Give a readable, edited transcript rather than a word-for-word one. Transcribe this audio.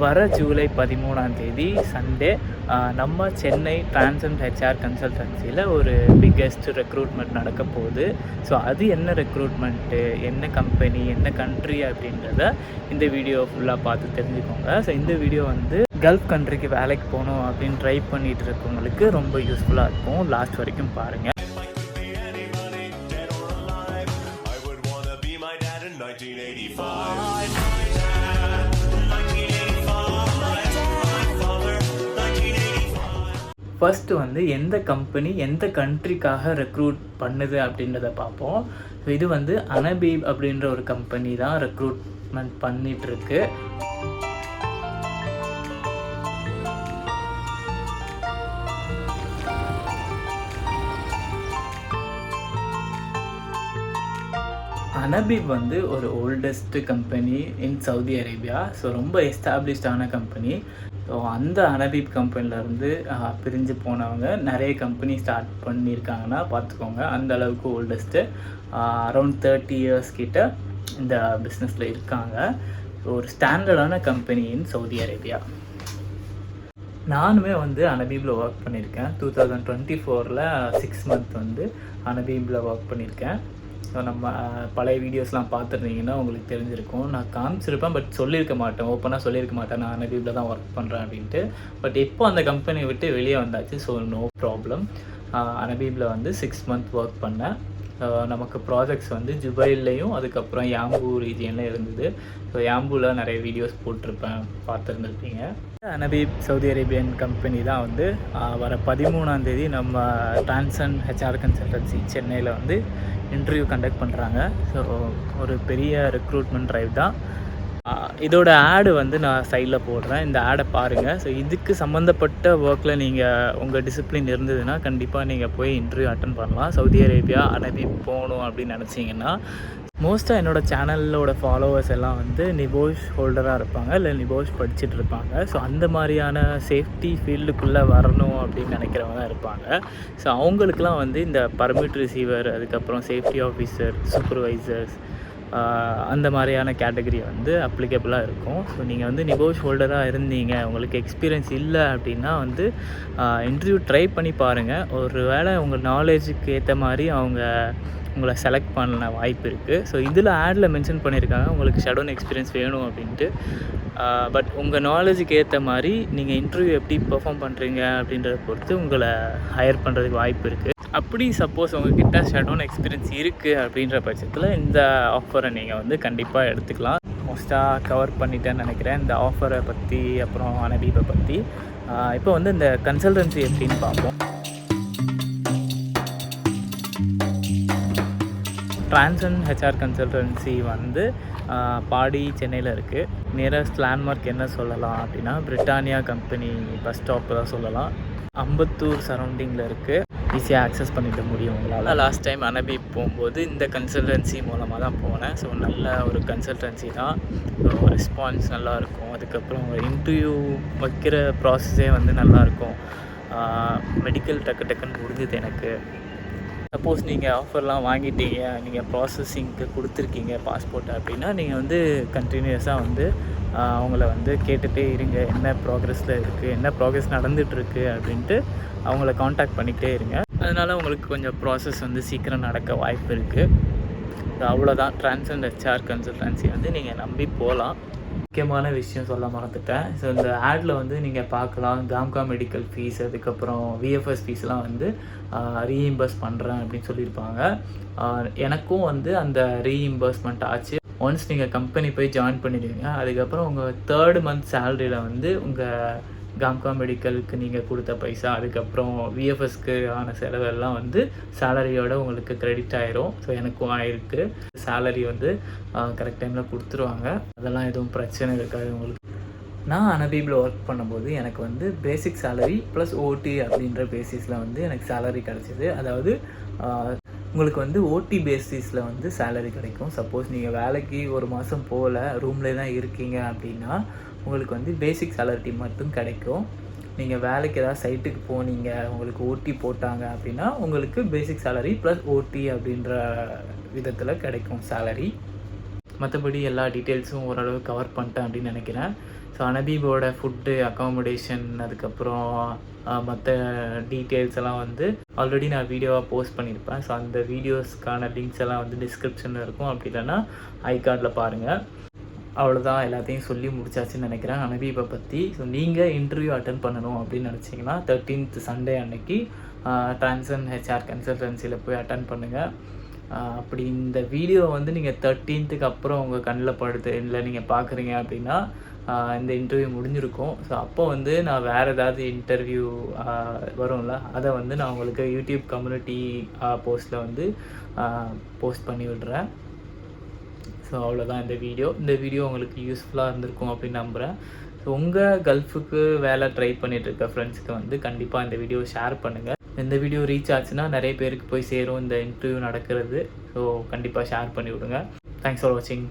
வர ஜூலை 13ஆம் தேதி சண்டே நம்ம சென்னை டிரான்சன்ட் ஹெச்ஆர் கன்சல்டன்சியில் ஒரு பிக்கெஸ்ட் ரெக்ரூட்மெண்ட் நடக்க போகுது. ஸோ அது என்ன ரெக்ரூட்மெண்ட்டு, என்ன கம்பெனி, என்ன கண்ட்ரி அப்படின்றத இந்த வீடியோ ஃபுல்லாக பார்த்து தெரிஞ்சுக்கோங்க. ஸோ இந்த வீடியோ வந்து கல்ஃப் கண்ட்ரிக்கு வேலைக்கு போகணும் அப்படின்னு ட்ரை பண்ணிகிட்டு இருக்கவங்களுக்கு ரொம்ப யூஸ்ஃபுல்லாக இருக்கும். லாஸ்ட் வரைக்கும் பாருங்கள். ஃபர்ஸ்ட்டு வந்து எந்த கம்பெனி எந்த கண்ட்ரிக்காக ரெக்ரூட் பண்ணுது அப்படின்றத பார்ப்போம். ஸோ இது வந்து அனபீப் அப்படின்ற ஒரு கம்பெனி தான் ரெக்ரூட்மெண்ட் பண்ணிகிட்ருக்கு. அனபீப் வந்து ஒரு oldest company in Saudi Arabia. So ரொம்ப எஸ்டாப்ளிஷ்டான கம்பெனி. ஸோ அந்த அனபீப் கம்பெனிலேருந்து பிரிஞ்சு போனவங்க நிறைய கம்பெனி ஸ்டார்ட் பண்ணியிருக்காங்கன்னா பார்த்துக்கோங்க. அந்த அளவுக்கு ஓல்டஸ்ட்டு அரௌண்ட் 30 years கிட்ட இந்த பிஸ்னஸில் இருக்காங்க. ஒரு ஸ்டாண்டர்டான கம்பெனி இன் சவுதி அரேபியா. நானுமே வந்து அனபீபில் ஒர்க் பண்ணியிருக்கேன். 2024 6 month வந்து அனபீபில் ஒர்க் பண்ணியிருக்கேன். ஸோ நம்ம பழைய வீடியோஸ்லாம் பார்த்துருந்தீங்கன்னா உங்களுக்கு தெரிஞ்சிருக்கும். நான் காமிச்சிருப்பேன், பட் சொல்லியிருக்க மாட்டேன், ஓப்பனாக சொல்லியிருக்க மாட்டேன் நான் அனபீபில் தான் ஒர்க் பண்ணுறேன் அப்படின்ட்டு. பட் இப்போ அந்த கம்பெனியை விட்டு வெளியே வந்தாச்சு. So no problem. அனபீபில் வந்து 6 month ஒர்க் பண்ணேன். நமக்கு ப்ராஜெக்ட்ஸ் வந்து ஜுபைல்லையும் அதுக்கப்புறம் யாம்பூ ரீஜியனில் இருந்தது. ஸோ யாம்பூவில் நிறைய வீடியோஸ் போட்டிருப்பேன், பார்த்துருந்துருப்பீங்க. அனபீப் சவுதி அரேபியன் கம்பெனி தான் வந்து வர 13ஆம் தேதி நம்ம டிரான்சன்ட் ஹெச்ஆர் கன்சல்டன்சி சென்னையில் வந்து இன்டர்வியூ கண்டக்ட் பண்ணுறாங்க. ஸோ ஒரு பெரிய ரெக்ரூட்மெண்ட் ட்ரைவ் தான். இதோட ஆடு வந்து நான் சைடில் போடுறேன், இந்த ஆடை பாருங்கள். ஸோ இதுக்கு சம்மந்தப்பட்ட ஒர்க்கில் நீங்கள் உங்கள் டிசிப்ளின் இருந்ததுன்னா கண்டிப்பாக நீங்கள் போய் இன்டர்வியூ அட்டன் பண்ணலாம். சவுதி அரேபியா அனபீப் போகணும் அப்படின்னு நினச்சிங்கன்னா. மோஸ்ட்டாக என்னோடய சேனலோட ஃபாலோவர்ஸ் எல்லாம் வந்து நிபோஷ் ஹோல்டராக இருப்பாங்க, இல்லை நிபோஷ் படிச்சுட்டு இருப்பாங்க. ஸோ அந்த மாதிரியான சேஃப்டி ஃபீல்டுக்குள்ளே வரணும் அப்படின்னு நினைக்கிறவங்க தான் இருப்பாங்க. ஸோ அவங்களுக்குலாம் வந்து இந்த பர்மிட் ரிசீவர், அதுக்கப்புறம் சேஃப்டி ஆஃபீஸர், சூப்பர்வைசர்ஸ், அந்த மாதிரியான கேட்டகரி வந்து அப்ளிகபிளாக இருக்கும். ஸோ நீங்கள் வந்து நிபோஷ் ஹோல்டராக இருந்தீங்க, உங்களுக்கு எக்ஸ்பீரியன்ஸ் இல்லை அப்படின்னா வந்து இன்டர்வியூ ட்ரை பண்ணி பாருங்கள். ஒரு வேளை உங்கள் நாலேஜுக்கு ஏற்ற மாதிரி அவங்க உங்களை செலக்ட் பண்ண வாய்ப்பு இருக்குது. ஸோ இதில் ஆடில் மென்ஷன் பண்ணியிருக்காங்க உங்களுக்கு ஷடோன் எக்ஸ்பீரியன்ஸ் வேணும் அப்படின்ட்டு. பட் உங்கள் நாலேஜுக்கு ஏற்ற மாதிரி நீங்கள் இன்டர்வியூ எப்படி பெர்ஃபார்ம் பண்ணுறீங்க அப்படின்றத பொறுத்து உங்களை ஹையர் பண்ணுறதுக்கு வாய்ப்பு இருக்குது. அப்படி சப்போஸ் உங்கள்கிட்ட ஷடோன் எக்ஸ்பீரியன்ஸ் இருக்குது அப்படின்ற பட்சத்தில் இந்த ஆஃபரை நீங்கள் வந்து கண்டிப்பாக எடுத்துக்கலாம். மோஸ்ட்டாக கவர் பண்ணிட்டேன்னு நினைக்கிறேன் இந்த ஆஃபரை பற்றி, அப்புறம் அனபீபை பற்றி. இப்போ வந்து இந்த கன்சல்டன்சி எப்படின்னு பார்ப்போம். டிரான்சன்ட் ஹெச்ஆர் கன்சல்டன்சி வந்து பாடி சென்னையில் இருக்குது. நியரஸ்ட் லேண்ட்மார்க் என்ன சொல்லலாம் அப்படின்னா பிரிட்டானியா கம்பெனி பஸ் ஸ்டாப் தான் சொல்லலாம். அம்பத்தூர் சரௌண்டிங்கில் இருக்குது. ஈஸியாக ஆக்சஸ் பண்ணிட முடியும் உங்களால். லாஸ்ட் டைம் அனபீப் போகும்போது இந்த கன்சல்டன்சி மூலமாக தான் போனேன். ஸோ நல்ல ஒரு கன்சல்டன்சி தான். ரெஸ்பான்ஸ் நல்லாயிருக்கும். அதுக்கப்புறம் இன்டர்வியூ வைக்கிற ப்ராசஸே வந்து நல்லாயிருக்கும். மெடிக்கல் டக்குன்னு முடிஞ்சுது எனக்கு. சப்போஸ் நீங்கள் ஆஃபர்லாம் வாங்கிட்டீங்க, நீங்கள் ப்ராசஸிங்க்கு கொடுத்துருக்கீங்க பாஸ்போர்ட் அப்படின்னா நீங்கள் வந்து கண்டினியூஸாக வந்து அவங்கள வந்து கேட்டுகிட்டே இருங்க, என்ன ப்ராக்ரெஸில் இருக்குது, என்ன ப்ராக்ரெஸ் நடந்துகிட்ருக்கு அப்படின்ட்டு அவங்கள காண்டாக்ட் பண்ணிக்கிட்டே இருங்க. அதனால் உங்களுக்கு கொஞ்சம் ப்ராசஸ் வந்து சீக்கிரம் நடக்க வாய்ப்பு இருக்குது. அவ்வளோதான். டிரான்சன்ட் ஹெச்ஆர் கன்சல்டன்சி வந்து நீங்கள் நம்பி போகலாம். முக்கியமான விஷயம் சொல்ல மறந்துட்டேன். ஸோ இந்த ஆடில் வந்து நீங்கள் பார்க்கலாம் காம்கா மெடிக்கல் ஃபீஸ், அதுக்கப்புறம் விஎஃப்எஸ் ஃபீஸ்லாம் வந்து ரீஇம்பர்ஸ் பண்ணுறேன் அப்படின்னு சொல்லியிருப்பாங்க. எனக்கும் வந்து அந்த ரீஇம்பர்ஸ்மெண்ட் ஆச்சு. ஒன்ஸ் நீங்கள் கம்பெனி போய் ஜாயின் பண்ணிடுவீங்க, அதுக்கப்புறம் உங்கள் 3rd month சேலரியில் வந்து உங்கள் காம்கா மெடிக்கலுக்கு நீங்கள் கொடுத்த பைசா, அதுக்கப்புறம் விஎஃப்எஸ்க்கு ஆன செலவெல்லாம் வந்து சேலரியோட உங்களுக்கு கிரெடிட் ஆயிரும். ஸோ எனக்கும் ஆயிருக்கு. சேலரி வந்து கரெக்ட் டைமில் கொடுத்துருவாங்க. அதெல்லாம் எதுவும் பிரச்சனை இருக்காது உங்களுக்கு. நான் அனபீபில் ஒர்க் பண்ணும்போது எனக்கு வந்து பேசிக் சேலரி ப்ளஸ் ஓடி அப்படின்ற பேசிஸில் வந்து எனக்கு சேலரி கிடச்சிது. அதாவது உங்களுக்கு வந்து ஓடி பேசிஸில் வந்து சேலரி கிடைக்கும். சப்போஸ் நீங்கள் வேலைக்கு ஒரு மாதம் போகல, ரூம்லேயே தான் இருக்கீங்க அப்படின்னா உங்களுக்கு வந்து பேசிக் சேலரி மட்டும் கிடைக்கும். நீங்கள் வேலைக்கு ஏதாவது சைட்டுக்கு போனீங்க, உங்களுக்கு ஓடி போட்டாங்க அப்படின்னா உங்களுக்கு பேசிக் சேலரி ப்ளஸ் ஓடி அப்படின்ற விதத்தில் கிடைக்கும் சேலரி. மற்றபடி எல்லா டீட்டெயில்ஸும் ஓரளவு கவர் பண்ணிட்டேன் அப்படின்னு நினைக்கிறேன். ஸோ அனபீபோட ஃபுட்டு, அக்காமடேஷன், அதுக்கப்புறம் மற்ற டீட்டெயில்ஸ் எல்லாம் வந்து ஆல்ரெடி நான் வீடியோவாக போஸ்ட் பண்ணியிருப்பேன். ஸோ அந்த வீடியோஸ்க்கான லிங்க்ஸ் எல்லாம் வந்து டிஸ்கிரிப்ஷனில் இருக்கும். அப்படி இல்லைன்னா ஐகார்டில் பாருங்கள். அவ்வளோதான், எல்லாத்தையும் சொல்லி முடிச்சாச்சுன்னு நினைக்கிறேன் அனபீபை பற்றி. ஸோ நீங்கள் இன்டர்வியூ அட்டன் பண்ணணும் அப்படின்னு நினச்சிங்கன்னா 13th சண்டே அன்னைக்கு ட்ரான்சன் ஹெச்ஆர் கன்சல்டன்சியில் போய் அட்டன் பண்ணுங்கள். அப்படி இந்த வீடியோ வந்து நீங்கள் 13th அப்புறம் உங்கள் கண்ணில் படுது இல்லை நீங்கள் பார்க்குறீங்க அப்படின்னா இந்த இன்டர்வியூ முடிஞ்சிருக்கும். ஸோ அப்போ வந்து நான் வேறு ஏதாவது இன்டர்வியூ வரும்ல, அதை வந்து நான் உங்களுக்கு யூடியூப் கம்யூனிட்டி போஸ்ட்டில் வந்து போஸ்ட் பண்ணி விடுறேன். ஸோ அவ்வளோதான் இந்த வீடியோ உங்களுக்கு யூஸ்ஃபுல்லாக இருந்திருக்கும் அப்படின்னு நம்புகிறேன். ஸோ உங்கள் கல்ஃபுக்கு வேலை ட்ரை பண்ணிகிட்ருக்க ஃப்ரெண்ட்ஸுக்கு வந்து கண்டிப்பாக இந்த வீடியோ ஷேர் பண்ணுங்கள். இந்த வீடியோ ரீச் ஆச்சுன்னா நிறைய பேருக்கு போய் சேரும் இந்த இன்டர்வியூ நடக்கிறது. ஸோ கண்டிப்பாக ஷேர் பண்ணி விடுங்க. தேங்க்ஸ் ஃபார் வாட்சிங்.